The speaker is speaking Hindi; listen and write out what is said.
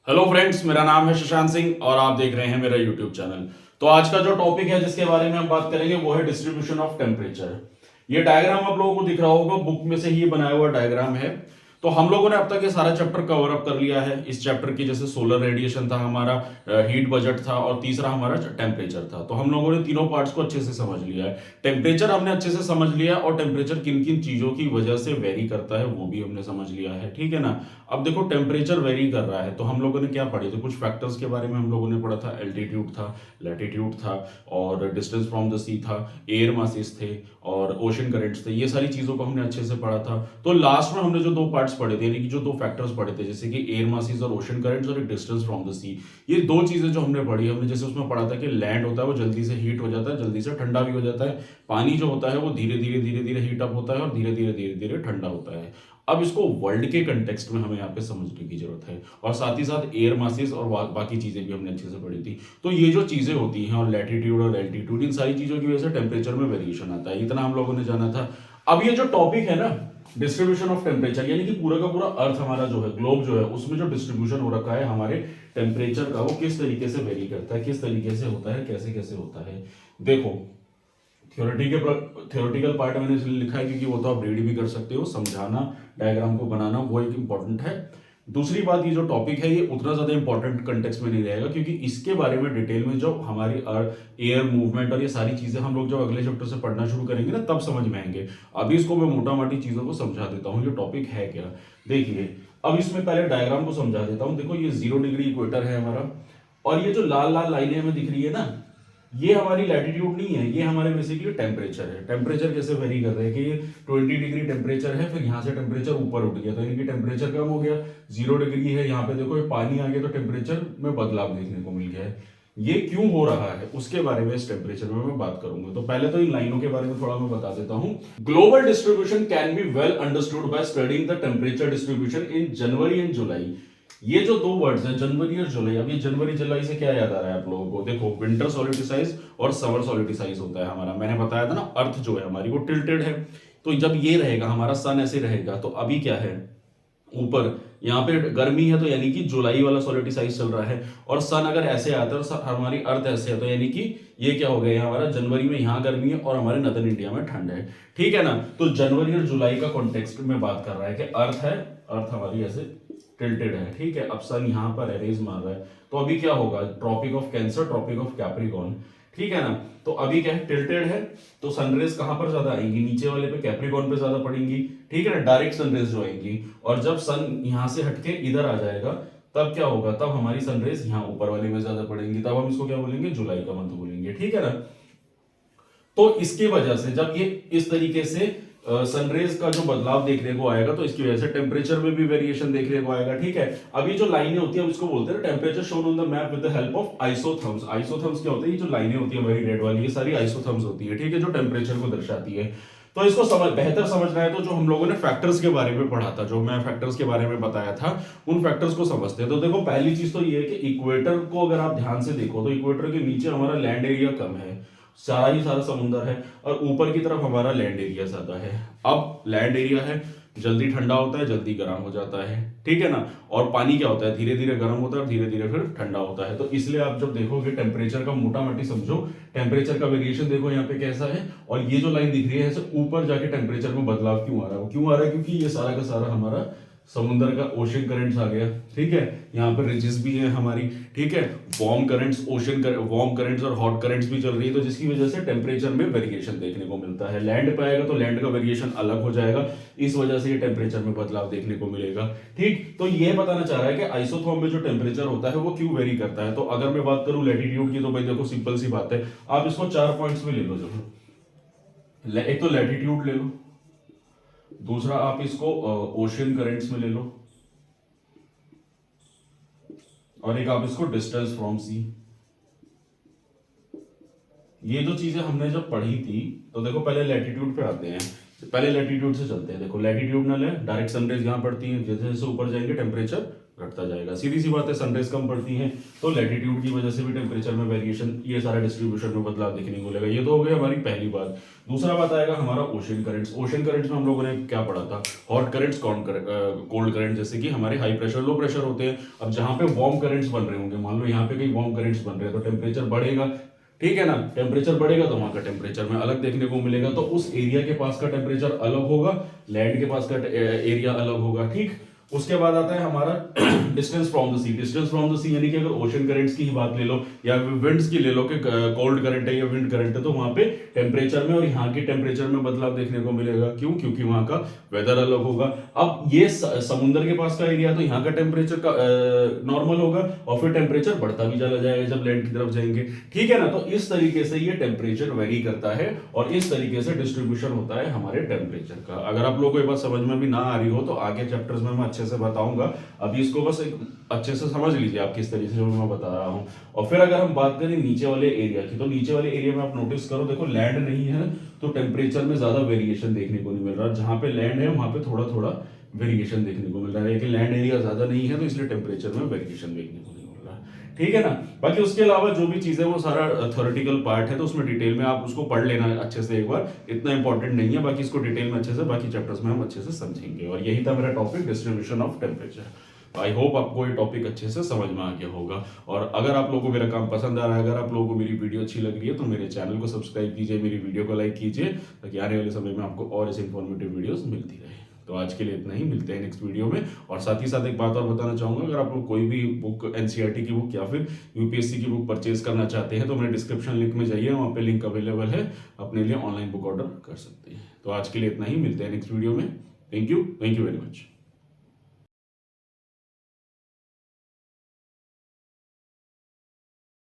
हेलो फ्रेंड्स, मेरा नाम है शशांक सिंह और आप देख रहे हैं मेरा यूट्यूब चैनल। तो आज का जो टॉपिक है जिसके बारे में हम बात करेंगे वो है डिस्ट्रीब्यूशन ऑफ टेम्परेचर। ये डायग्राम आप लोगों को दिख रहा होगा, बुक में से ही बनाया हुआ डायग्राम है। तो हम लोगों ने अब तक ये सारा चैप्टर कवर अप कर लिया है। इस चैप्टर की जैसे सोलर रेडिएशन था हमारा, हीट बजट था और तीसरा हमारा टेम्परेचर था। तो हम लोगों ने तीनों पार्ट्स को अच्छे से समझ लिया है। टेम्परेचर हमने अच्छे से समझ लिया और टेम्परेचर किन किन चीजों की वजह से वेरी करता है वो भी हमने समझ लिया है, ठीक है ना। अब देखो टेम्परेचर वेरी कर रहा है तो हम लोगों ने क्या पढ़े थे, कुछ फैक्टर्स के बारे में हम लोगों ने पढ़ा था। एल्टीट्यूड था, लैटिट्यूड था और डिस्टेंस फ्रॉम द सी था, एयर मासेस थे और ओशन करेंट्स थे। ये सारी चीजों को हमने अच्छे से पढ़ा था। तो लास्ट में हमने जो दो पार्ट्स पढ़े थे, यानी कि जो दो फैक्टर्स पढ़े थे, जैसे कि एयर मासेस और ओशन करेंट्स और एक डिस्टेंस फ्रॉम द सी, ये दो चीजें जो हमने पढ़ी, हमने जैसे उसमें पढ़ा था कि लैंड होता है वो जल्दी से हीट हो जाता है, जल्दी से ठंडा भी हो जाता है। पानी जो होता है वो धीरे धीरे हीट अप होता है और धीरे धीरे ठंडा होता है। अब इसको वर्ल्ड के कंटेक्स्ट में हमें यहाँ पे समझने की जरूरत है और साथ ही साथ एयर मासेस और बाकी चीजें भी हमने अच्छे से पढ़ी थी। तो ये जो चीजें होती हैं और लैटिट्यूड और एल्टीट्यूड, इन सारी चीजों की वजह से टेम्परेचर में वेरिएशन आता है, इतना हम लोगों ने जाना था। अब ये जो टॉपिक है ना, डिस्ट्रीब्यूशन ऑफ टेम्परेचर, यानी कि पूरा का पूरा अर्थ हमारा जो है, ग्लोब जो है, उसमें जो डिस्ट्रीब्यूशन हो रखा है हमारे टेम्परेचर का, वो किस तरीके से वेरी करता है, किस तरीके से होता है, कैसे कैसे होता है। देखो, थ्योरेटिकल पार्ट मैंने इसलिए लिखा है क्योंकि वो तो आप रीड भी कर सकते हो, समझाना, डायग्राम को बनाना वो एक इंपॉर्टेंट है। दूसरी बात, ये जो टॉपिक है ये उतना ज्यादा इंपॉर्टेंट कंटेक्स्ट में नहीं रहेगा क्योंकि इसके बारे में डिटेल में जो हमारी एयर मूवमेंट और ये सारी चीजें हम लोग जब अगले चैप्टर से पढ़ना शुरू करेंगे ना तब समझ में आएंगे। अभी इसको मैं मोटा मोटी चीजों को समझा देता हूँ, ये टॉपिक है क्या। देखिए, अब इसमें पहले डायग्राम को समझा देता हूँ। देखो, ये 0 डिग्री इक्वेटर है हमारा और ये जो लाल लाल लाइनें हमें दिख रही है ना, ये हमारी लैटिट्यूड नहीं है, ये हमारे बेसिकली टेम्परेचर है। टेम्परेचर कैसे वेरी कर रहे हैं कि ये 20 डिग्री टेम्परेचर है, फिर यहाँ से टेम्परेचर ऊपर उठ गया तो यानी कि टेम्परेचर कम हो गया। 0 डिग्री है, यहाँ पे देखो ये पानी आ गया तो टेम्परेचर में बदलाव देखने को मिल गया है। ये क्यों हो रहा है उसके बारे में इस टेम्परेचर में मैं बात करूंगा। तो पहले तो इन लाइनों के बारे में थोड़ा मैं बता देता हूं। Global distribution can be well understood by studying the temperature distribution in January and July. ये जो दो वर्ड्स हैं, जनवरी और जुलाई, अब ये जनवरी जुलाई से क्या याद आ रहा है आप लोगों को। देखो, विंटर सॉलिडिसाइज और समर सॉलिडिसाइज होता है हमारा। मैंने बताया था ना, अर्थ जो है हमारी वो टिल्टेड है। तो जब ये रहेगा हमारा, सन ऐसे रहेगा, तो अभी क्या है, ऊपर यहाँ पे गर्मी है तो यानी कि जुलाई वाला सॉलिडिसाइज चल रहा है। और सन अगर ऐसे आता है और हमारी अर्थ ऐसे है तो यानी कि ये क्या हो गया, यहाँ हमारा जनवरी में यहाँ गर्मी है और हमारे नदर्न इंडिया में ठंड है, ठीक है ना। तो जनवरी और जुलाई का कॉन्टेक्स्ट में बात कर रहा है कि अर्थ है, अर्थ हमारी ऐसे टिल्टेड है, ठीक है। अब सन यहाँ पर है, रेज मार रहा है, तो अभी क्या होगा, tropic of cancer, tropic of Capricorn, ठीक है ना। तो अभी क्या है, टिल्टेड है, तो सनरेज कहां पर ज्यादा आएंगी, नीचे वाले पे, कैप्रिकॉर्न पे ज्यादा पड़ेंगी, ठीक है ना, डायरेक्ट सनरेज जो आएंगी। और जब सन यहां से हटके इधर आ जाएगा तब क्या होगा, तब हमारी सनरेज यहाँ ऊपर वाले में ज्यादा पड़ेंगी, तब हम इसको क्या बोलेंगे, जुलाई का मंथ बोलेंगे, ठीक है ना। तो इसकी वजह से जब ये इस तरीके से सनरेज का जो बदलाव देखने को आएगा तो इसकी वजह से टेम्परेचर में भी वेरिएशन देखने को आएगा, ठीक है। अभी जो लाइनें होती है इसको बोलते हैं temperature shown on the map with the help of isotherms. Isotherms क्या होते हैं, ये जो लाइनें होती है वेरी रेड वाली, ये सारी आइसोथर्म्स होती है, ठीक है, जो टेम्परेचर को दर्शाती है। तो इसको बेहतर समझना है तो जो हम लोगों ने फैक्टर्स के बारे में पढ़ा था, जो मैं फैक्टर्स के बारे में बताया था, उन फैक्टर्स को समझते हैं। तो देखो, पहली चीज तो ये है कि इक्वेटर को अगर आप ध्यान से देखो तो इक्वेटर के नीचे हमारा लैंड एरिया कम है, सारा ही सारा समुंदर है, और ऊपर की तरफ हमारा लैंड एरिया ज्यादा है। अब लैंड एरिया है, जल्दी ठंडा होता है, जल्दी गर्म हो जाता है, ठीक है ना। और पानी क्या होता है, धीरे धीरे गर्म होता है और धीरे धीरे फिर ठंडा होता है। तो इसलिए आप जब देखोगे टेम्परेचर का मोटा मोटी समझो, टेम्परेचर का वेरिएशन देखो यहाँ पे कैसा है, और ये जो लाइन दिख रही है ऐसे ऊपर जाके टेम्परेचर में बदलाव क्यों आ रहा है, क्यों आ रहा है, क्योंकि ये सारा का सारा हमारा समुद्र का ओशन करंट्स आ गया, ठीक है। यहाँ पर रिजेस भी है हमारी, ठीक है, वार्म करंट्स, वार्म करंट्स और हॉट करंट्स भी चल रही है, तो जिसकी वजह से टेम्परेचर में वेरिएशन देखने को मिलता है। लैंड पे आएगा तो लैंड का वेरिएशन अलग हो जाएगा, इस वजह से ये टेम्परेचर में बदलाव देखने को मिलेगा, ठीक। तो ये बताना चाह रहा है कि आइसोथर्म में जो टेम्परेचर होता है वो क्यों वेरी करता है। तो अगर मैं बात करूं लैटिट्यूड की, तो भाई देखो सिंपल सी बात है, आप इसको 4 पॉइंट्स में ले लो। जब एक तो लैटिट्यूड ले लो, दूसरा आप इसको ओशन करंट्स में ले लो, और एक आप इसको डिस्टेंस फ्रॉम सी। ये जो चीजें हमने जब पढ़ी थी, तो देखो पहले लैटिट्यूड पे आते हैं, पहले लैटिट्यूड से चलते हैं। देखो, लैटिट्यूडनल है, डायरेक्ट सनरेज यहां पड़ती है, जैसे जैसे ऊपर जाएंगे टेम्परेचर घटता जाएगा। सीधी सी बात है, सनराइज कम पड़ती है तो लैटिट्यूड की वजह से भी टेम्परेचर में वेरिएशन, ये सारा डिस्ट्रीब्यूशन में बदलाव देखने को मिलेगा। ये तो हो गई हमारी पहली बात। दूसरा बात आएगा हमारा ओशन करंट्स। ओशन करंट्स में हम लोगों ने क्या पढ़ा था, हॉट करंट्स, कोल्ड करंट, जैसे कि हमारे हाई प्रेशर लो प्रेशर होते हैं। अब जहां पे वार्म करंट्स बन रहे होंगे, मान लो यहाँ पे कहीं वार्म करंट्स बन रहे हैं तो टेम्परेचर बढ़ेगा, ठीक है ना। टेम्परेचर बढ़ेगा तो वहां का टेम्परेचर में अलग देखने को मिलेगा, तो उस एरिया के पास का टेम्परेचर अलग होगा, लैंड के पास का एरिया अलग होगा, ठीक। उसके बाद आता है हमारा distance from the sea. Distance from the sea यानी कि अगर ओशन करंट्स की ही बात ले लो या विंड्स की ले लो कि कोल्ड करंट है या विंड करंट है, तो वहां पे टेम्परेचर में और यहाँ के टेम्परेचर में बदलाव देखने को मिलेगा। क्यों? क्योंकि वहां का वेदर अलग होगा। अब ये समुद्र के पास का एरिया, तो यहाँ का टेम्परेचर का नॉर्मल होगा और फिर टेम्परेचर बढ़ता भी चला जाएगा जब लैंड की तरफ जाएंगे, ठीक है ना। तो इस तरीके से ये टेम्परेचर वेरी करता है और इस तरीके से डिस्ट्रीब्यूशन होता है हमारे टेम्परेचर का। अगर आप लोगों को ये बात समझ में भी ना आ रही हो तो आगे चैप्टर्स में मैं अच्छे से बताऊंगा, अभी इसको बस एक अच्छे से समझ लीजिए आप किस तरीके से मैं बता रहा हूं। और फिर अगर हम बात करें नीचे वाले एरिया की, तो नीचे वाले एरिया में आप नोटिस करो, देखो लैंड नहीं है तो टेम्परेचर में ज्यादा वेरिएशन देखने को नहीं मिल रहा। जहां पे लैंड है वहां पे थोड़ा थोड़ा वेरिएशन देखने को मिल रहा है, लेकिन लैंड एरिया ज्यादा नहीं है तो इसलिए टेम्परेचर में वेरिएशन देखने को नहीं मिल रहा, ठीक है ना। बाकी उसके अलावा जो भी चीजें वो सारा थ्योरेटिकल पार्ट है, तो उसमें डिटेल में आप उसको पढ़ लेना अच्छे से एक बार, इतना इंपॉर्टेंट नहीं है। बाकी इसको डिटेल में अच्छे से बाकी चैप्टर्स में हम अच्छे से समझेंगे। और यही था मेरा topic, distribution of temperature. I hope आपको ये टॉपिक अच्छे से समझ में आ गया होगा। और अगर आप लोगों को मेरा काम पसंद आ रहा है, अगर आप लोगों को मेरी वीडियो अच्छी लग रही है, तो मेरे चैनल को सब्सक्राइब कीजिए, मेरी वीडियो को लाइक कीजिए, ताकि आने वाले समय में आपको और ऐसे इन्फॉर्मेटिव वीडियोस मिलती रहे। तो आज के लिए इतना ही, मिलते हैं नेक्स्ट वीडियो में। और साथ ही साथ एक बात और बताना चाहूंगा, अगर आप लोग कोई भी बुक, एनसीईआरटी की बुक या फिर यूपीएससी की बुक परचेज करना चाहते हैं, तो मेरे डिस्क्रिप्शन लिंक में जाइए, वहाँ पे लिंक अवेलेबल है, अपने लिए ऑनलाइन बुक ऑर्डर कर सकते हैं। तो आज के लिए इतना ही, मिलते हैं नेक्स्ट वीडियो में। Thank you very much.